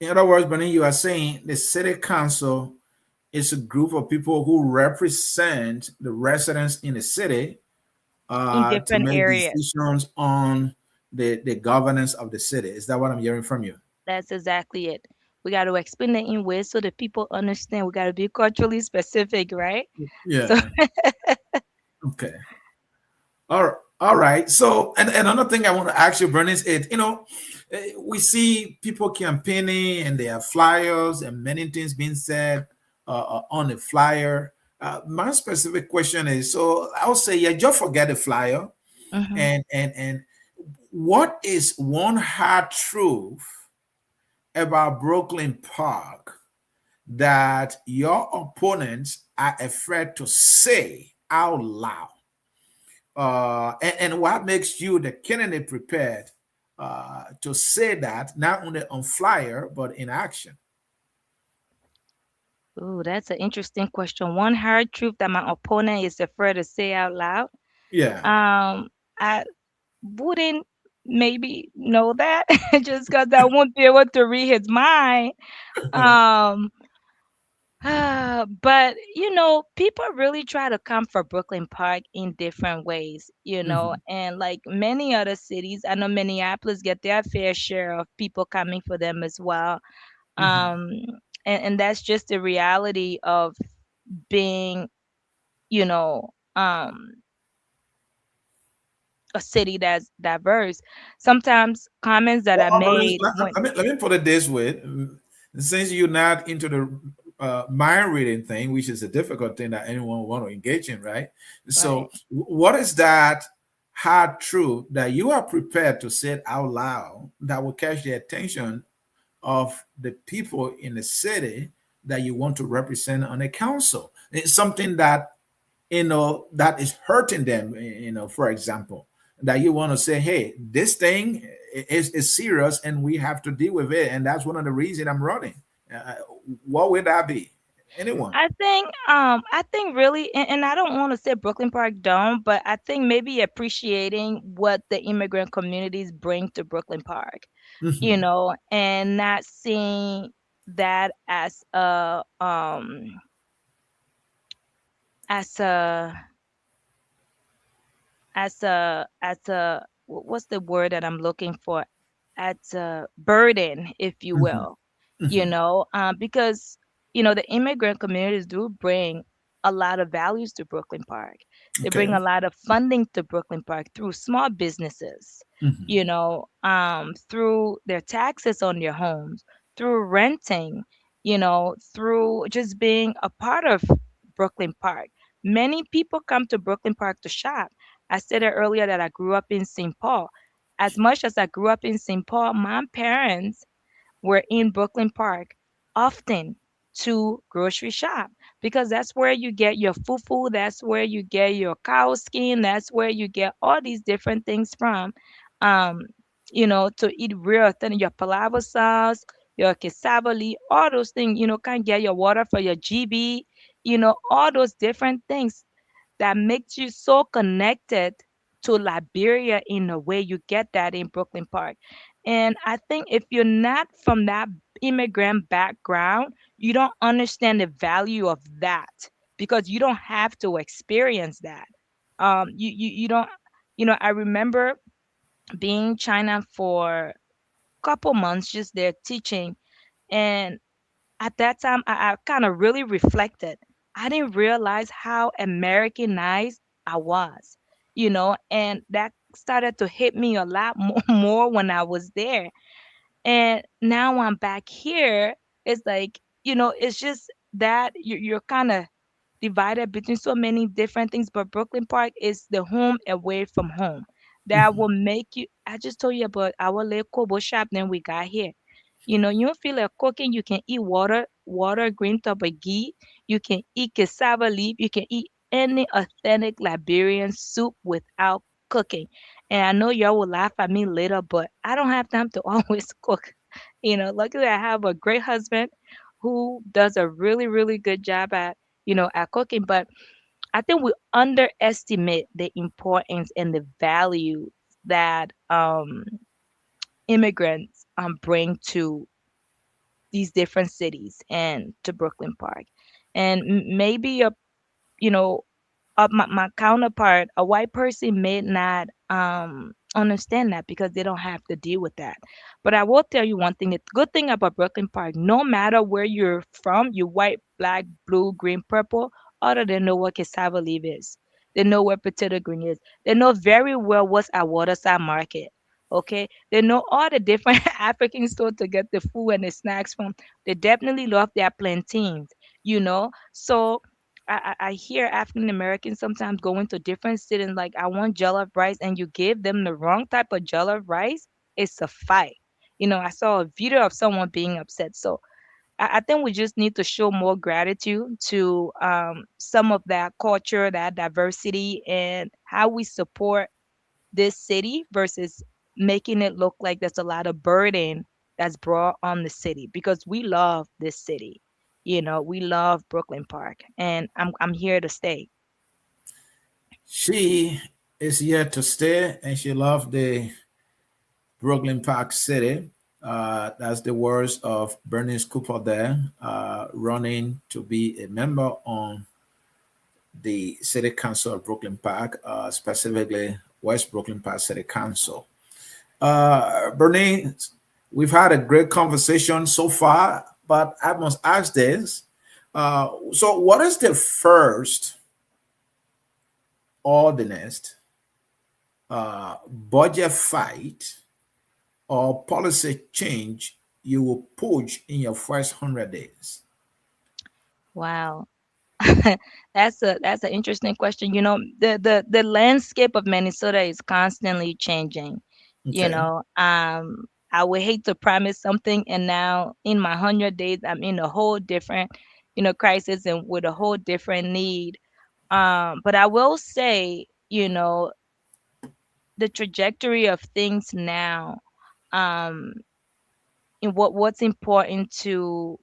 in other words, Benny, you are saying the city council is a group of people who represent the residents in the city in to different make areas. decisions on the governance of the city. Is that what I'm hearing from you? That's exactly it. We got to explain it in ways so that people understand. We got to be culturally specific, right? So, Yeah. Okay. All right. So, and another thing I want to ask you, Bernice, is we see people campaigning and there are flyers and many things being said on the flyer. My specific question is, so I'll say, yeah, just forget the flyer. mhm. And what is one hard truth about Brooklyn Park that your opponents are afraid to say out loud? And what makes you the candidate prepared to say that not only on flyer but in action? Ooh, that's an interesting question. One hard truth that my opponent is afraid to say out loud. Yeah. I wouldn't maybe know that just because I won't be able to read his mind. Um, but people really try to come for Brooklyn Park in different ways, Mhm, and like many other cities, I know Minneapolis get their fair share of people coming for them as well. mhm. Um, and that's just the reality of being, you know, um, a city that's diverse. Sometimes comments that Well, are Bernice, made when let me put it this way. Since you're not into the mind reading thing, which is a difficult thing that anyone want to engage in, right? right. So, what is that hard truth that you are prepared to say it out loud that will catch the attention of the people in the city that you want to represent on a council? It's something that that is hurting them, for example, that you want to say, hey, this thing is serious and we have to deal with it, and that's one of the reasons I'm running. uh, what would that be? Anyone? I think really, and I don't want to say Brooklyn Park don't, but I think maybe appreciating what the immigrant communities bring to Brooklyn Park, Hmm. and not seeing that as a what's the word that I'm looking for? As a burden, if you Hmm. will, Hmm. because the immigrant communities do bring a lot of values to Brooklyn Park. They bring Okay. a lot of funding to Brooklyn Park through small businesses, Hmm. through their taxes on their homes, through renting, through just being a part of Brooklyn Park. Many people come to Brooklyn Park to shop. I said it earlier that I grew up in St. Paul. As much as I grew up in St. Paul, my parents were in Brooklyn Park often to grocery shop because that's where you get your fufu, that's where you get your cow skin, that's where you get all these different things from. Um, to eat real authentic, your palava sauce, your cassava, all those things, can get your water for your GB, all those different things that makes you so connected. to Liberia in a way. You get that in Brooklyn Park. And I think if you're not from that immigrant background, you don't understand the value of that because you don't have to experience that. You don't, I remember being in China for a couple months just there teaching. And at that time, I kind of really reflected. I didn't realize how Americanized I was, and that started to hit me a lot more when I was there. And now I'm back here. It's like, it's just that you're kind of divided between so many different things, but Brooklyn Park is the home away from home. That will make you. I just told you about our little Kobo shop. Then we got here. You don't feel like cooking. You can eat water, green top of ghee. You can eat cassava leaf. You can eat any authentic Liberian soup without cooking. And I know y'all will laugh at me later, but I don't have time to always cook. Luckily I have a great husband who does a really, really good job at cooking. But I think we underestimate the importance and the value that immigrants bring to these different cities and to Brooklyn Park. And maybe you know my counterpart, a white person, may not understand that because they don't have to deal with that. But I will tell you one thing: the good thing about Brooklyn Park, no matter where you're from, you white, black, blue, green, purple, other they know what cassava leaf is. They know where potato green is. They know very well what's at Waterside Market. Okay, they know all the different African stores to get the food and the snacks from. They definitely love their plantains. So I hear African Americans sometimes go into different cities like, I want jollof rice, and you give them the wrong type of jollof rice, it's a fight. I saw a video of someone being upset. So I think we just need to show more gratitude to some of that culture, that diversity, and how we support this city versus making it look like there's a lot of burden that's brought on the city, because we love this city. We love Brooklyn Park, and I'm here to stay. She is here to stay, and she loved the Brooklyn Park City. That's the words of Bernice Cooper there, running to be a member on the City Council of Brooklyn Park, specifically West Brooklyn Park City Council. Bernice, we've had a great conversation so far, but I must ask this. So, what is the first ordinance, budget fight, or policy change you will push in your first 100 days? Wow. That's an interesting question. The landscape of Minnesota is constantly changing. You Okay. know, um, I would hate to promise something, and now in my 100 days, I'm in a whole different, crisis and with a whole different need. But I will say, the trajectory of things now, um, and what's important to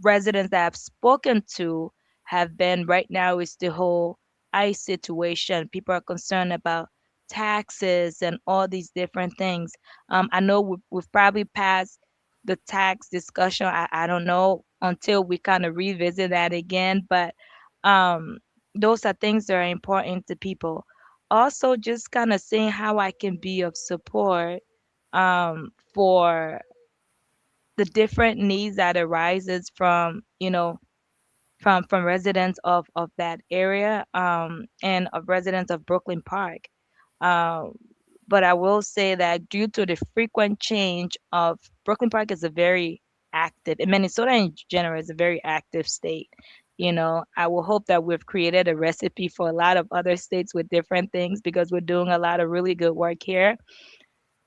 residents that I've spoken to have been right now is the whole ICE situation. People are concerned about taxes and all these different things. I know we've probably passed the tax discussion. I don't know until we kind of revisit that again, but um, those are things that are important to people. Also, just kind of seeing how I can be of support for the different needs that arises from from residents of that area, and of residents of Brooklyn Park. um, but I will say that due to the frequent change of Brooklyn Park is a very active, and Minnesota in general is a very active state. I will hope that we've created a recipe for a lot of other states with different things, because we're doing a lot of really good work here.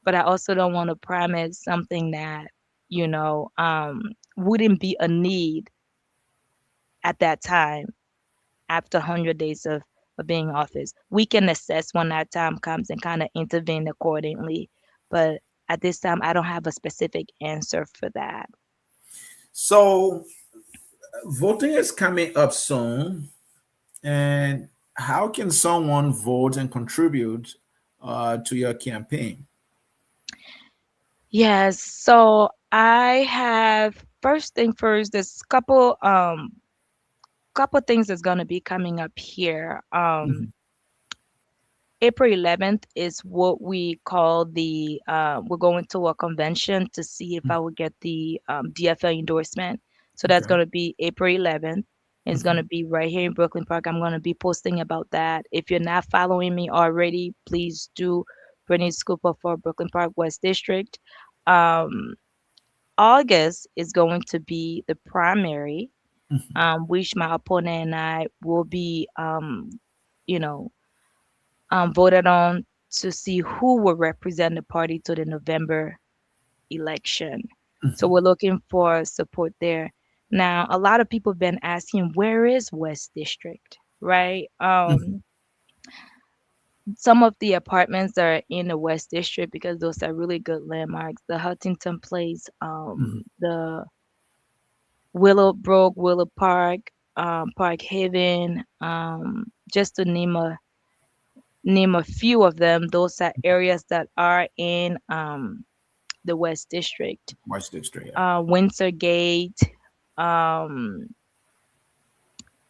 But I also don't want to promise something that wouldn't be a need at that time after 100 days of being in office. We can assess when that time comes and kind of intervene accordingly. But at this time, I don't have a specific answer for that. So, voting is coming up soon, and how can someone vote and contribute to your campaign? Yes. So I have first thing first. There's couple things that's gonna be coming up here. Hmm. April 11th is what we call the we're going to a convention to see if I will get the DFL endorsement. So that's Okay. going to be April 11th. It's going Hmm. to be right here in Brooklyn Park. I'm going to be posting about that. If you're not following me already, please do. Bernice Cooper for Brooklyn Park West District. Um, August is going to be the primary, which my opponent and I will be, you know, voted on to see who will represent the party to the November election. So we're looking for support there. Now, a lot of people have been asking, where is West District, right? Some of the apartments are in the West District because those are really good landmarks. The Huntington Place, the Willowbrook, Willow Park, Park Haven, just to name a few of them. Those are areas that are in the West District. Watch District. Yeah. Windsor Gate, um,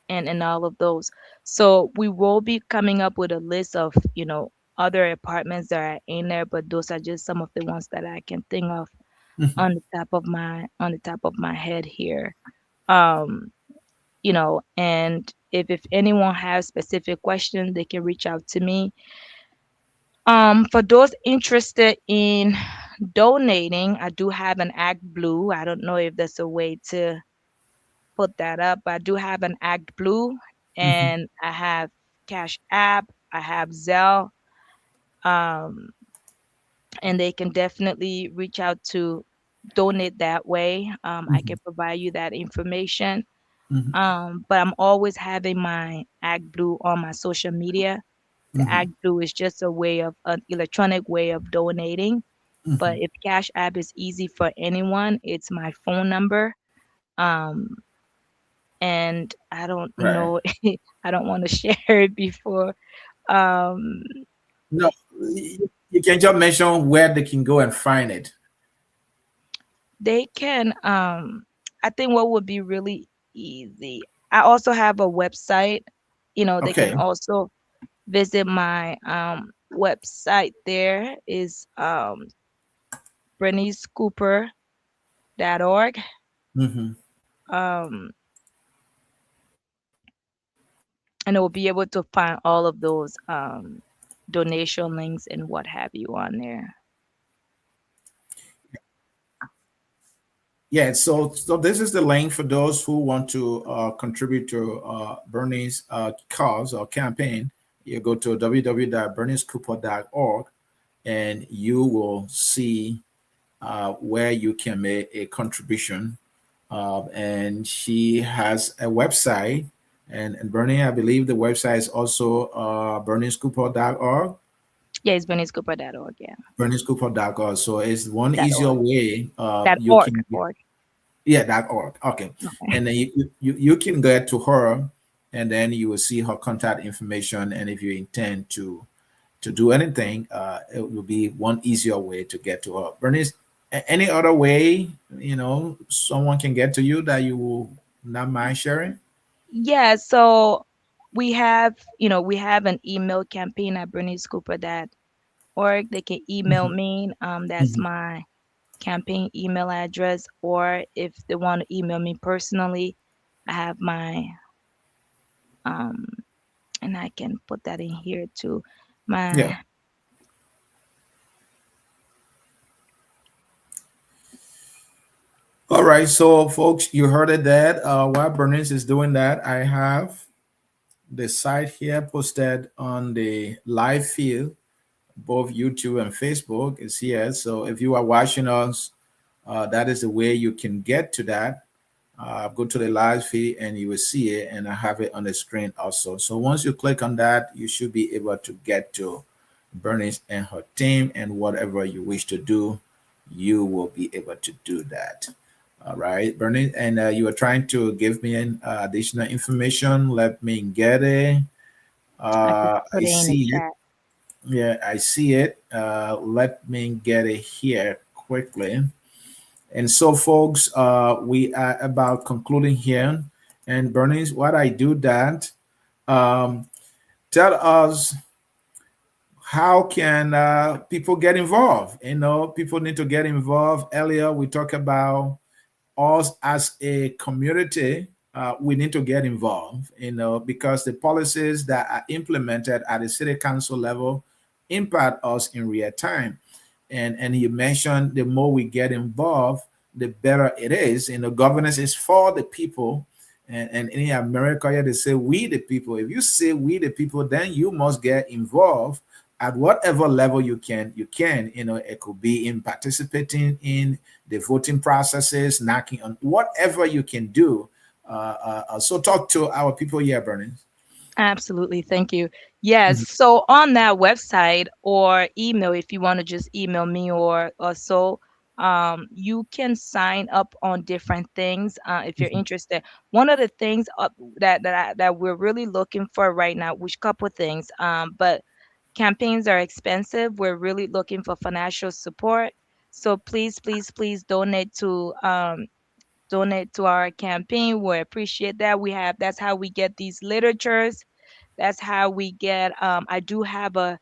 and all of those. So we will be coming up with a list of other apartments that are in there, but those are just some of the ones that I can think of on the top of my head here. Um, and if anyone has specific questions, they can reach out to me. For those interested in donating, I do have an Act Blue. I don't know if there's a way to put that up, but I do have an Act Blue, Hmm. and I have Cash App, I have Zelle, um, and they can definitely reach out to donate that way. I Hmm. can provide you that information. Hmm. But I'm always having my Act Blue on my social media. The Hmm. Act Blue is just a way of an electronic way of donating. But if Cash App is easy for anyone, it's my phone number. Um, and I don't Right. know, I don't want to share it before. Um, No, you can just mention where they can go and find it. they can, I think what would be really easy. I also have a website. They can Okay. also visit my website. There is bernicecooper.org. Hmm. Um, and it will be able to find all of those donation links and what have you on there. Yeah. So this is the link for those who want to contribute to Bernie's cause or campaign. You go to www.bernicecooper.org and you will see where you can make a contribution. And she has a website. And Bernie, I believe the website is also bernicecooper.org. Yeah, it's bernicecooper.org. Yeah, bernicecooper.org. So it's one dot easier org. way Dot you org. can, Org. yeah, .org. Okay. Okay. And then you can get to her and then you will see her contact information. And if you intend to do anything, it will be one easier way to get to her. Bernice, any other way, someone can get to you that you will not mind sharing? Yeah. So we have an email campaign at bernicecooper.org. They can email Mhm. me. That's Mhm. my campaign email address. Or if they want to email me personally, I have my um, and I can put that in here too. Yeah. My All right. So, folks, you heard it that while Bernice is doing that, I have the site here posted on the live feed, both YouTube and Facebook is here. So, if you are watching us, that is the way you can get to that. Go to the live feed and you will see it, and I have it on the screen also. So once you click on that, you should be able to get to Bernice and her team, and whatever you wish to do, you will be able to do that. All right, Bernice, and you are trying to give me an additional information. Let me get it. I just I put it in the see you. chat. Yeah, I see it. Let me get it here quickly. And so, folks, we are about concluding here. And Bernice, what I do that, um, tell us how can people get involved? You know, people need to get involved. Earlier, we talked about us as a community, we need to get involved, you know, because the policies that are implemented at the city council level impact us in real time. And you mentioned the more we get involved, the better it is. You know, governance is for the people. And in America, yeah, they say we the people. If you say we the people, then you must get involved at whatever level you can. You can, you know, it could be in participating in the voting processes, knocking on whatever you can do. So talk to our people here, Bernie. Absolutely. Thank you. Yes. So on that website or email, if you want to just email me or so, you can sign up on different things if you're interested. One of the things that we're really looking for right now, which couple things, but campaigns are expensive. We're really looking for financial support. So please, please, please donate to our campaign. We appreciate that. That's how we get these literatures. That's how we get. I do have a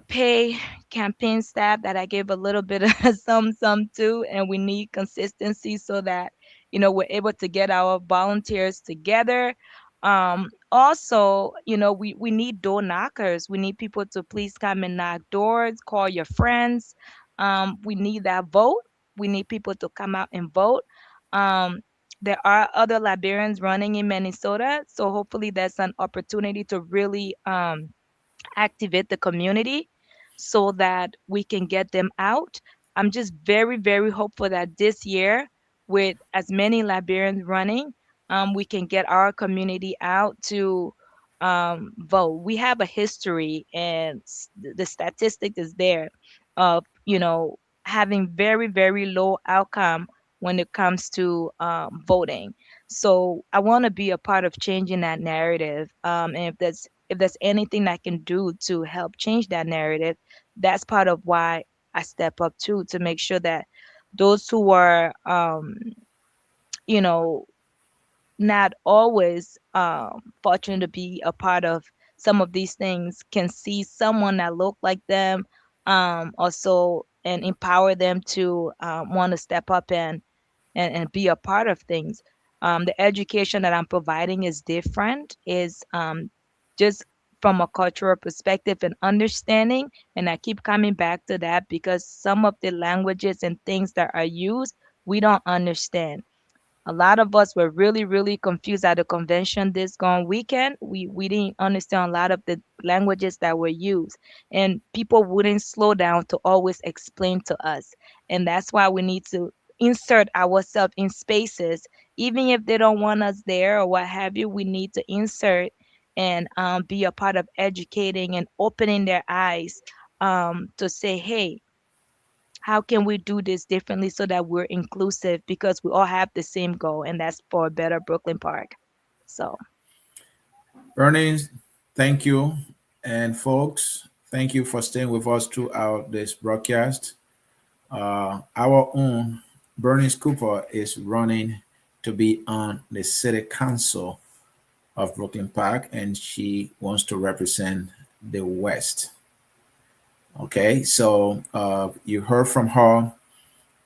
pay campaign staff that I give a little bit of some to, and we need consistency so that we're able to get our volunteers together. Also, we need door knockers. We need people to please come and knock doors, call your friends. We need that vote. We need people to come out and vote. Um, there are other Liberians running in Minnesota, so hopefully that's an opportunity to really activate the community so that we can get them out. I'm just very, very hopeful that this year, with as many Liberians running, we can get our community out to vote. We have a history, and the statistic is there of having very, very low outcome when it comes to voting. So I want to be a part of changing that narrative. And if there's anything I can do to help change that narrative, that's part of why I step up too, to make sure that those who are, you know, not always fortunate to be a part of some of these things can see someone that look like them, also, and empower them to want to step up and be a part of things. The education that I'm providing is different, is just from a cultural perspective and understanding. And I keep coming back to that because some of the languages and things that are used, we don't understand. A lot of us were really, really confused at the convention this gone weekend. We didn't understand a lot of the languages that were used, and people wouldn't slow down to always explain to us. And that's why we need to insert ourselves in spaces, even if they don't want us there or what have you. We need to insert and be a part of educating and opening their eyes to say, hey, how can we do this differently so that we're inclusive, because we all have the same goal, and that's for a better Brooklyn Park. So Bernie, thank you. And folks, thank you for staying with us throughout this broadcast. Our own Bernice Cooper is running to be on the city council of Brooklyn Park, and she wants to represent the West. Okay, so you heard from her,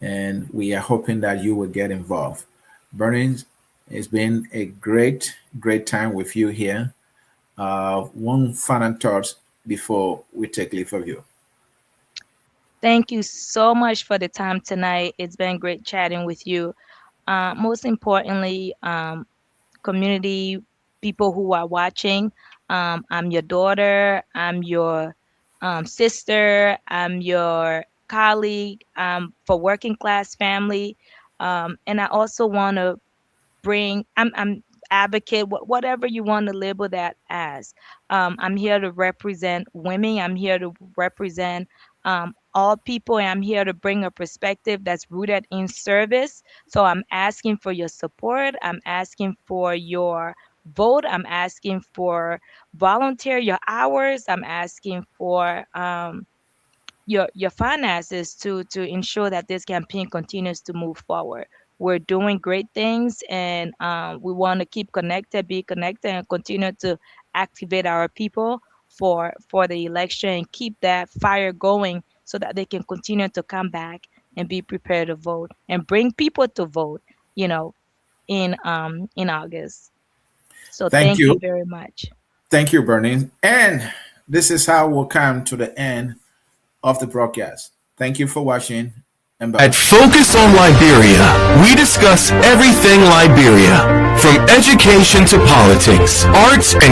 and we are hoping that you will get involved. Bernice, it's been a great, great time with you here. One final thought before we take leave of you. thank you so much for the time tonight. It's been great chatting with you. Most importantly, community people who are watching, I'm your daughter, I'm your sister, I'm your colleague, for working class family. And I also want to I'm advocate, whatever you want to label that as. I'm here to represent women. I'm here to represent all people, and I'm here to bring a perspective that's rooted in service. So I'm asking for your support. I'm asking for your vote. I'm asking for volunteer your hours. I'm asking for your finances to ensure that this campaign continues to move forward. We're doing great things, and we want to keep connected, be connected, and continue to activate our people for the election and keep that fire going so that they can continue to come back and be prepared to vote and bring people to vote. You know, in August. So Thank thank you you. very much. Thank you, Bernice. And this is how we'll come to the end of the broadcast. Thank you for watching, and At bye-bye. Focus on Liberia, we discuss everything Liberia, from education to politics, arts, and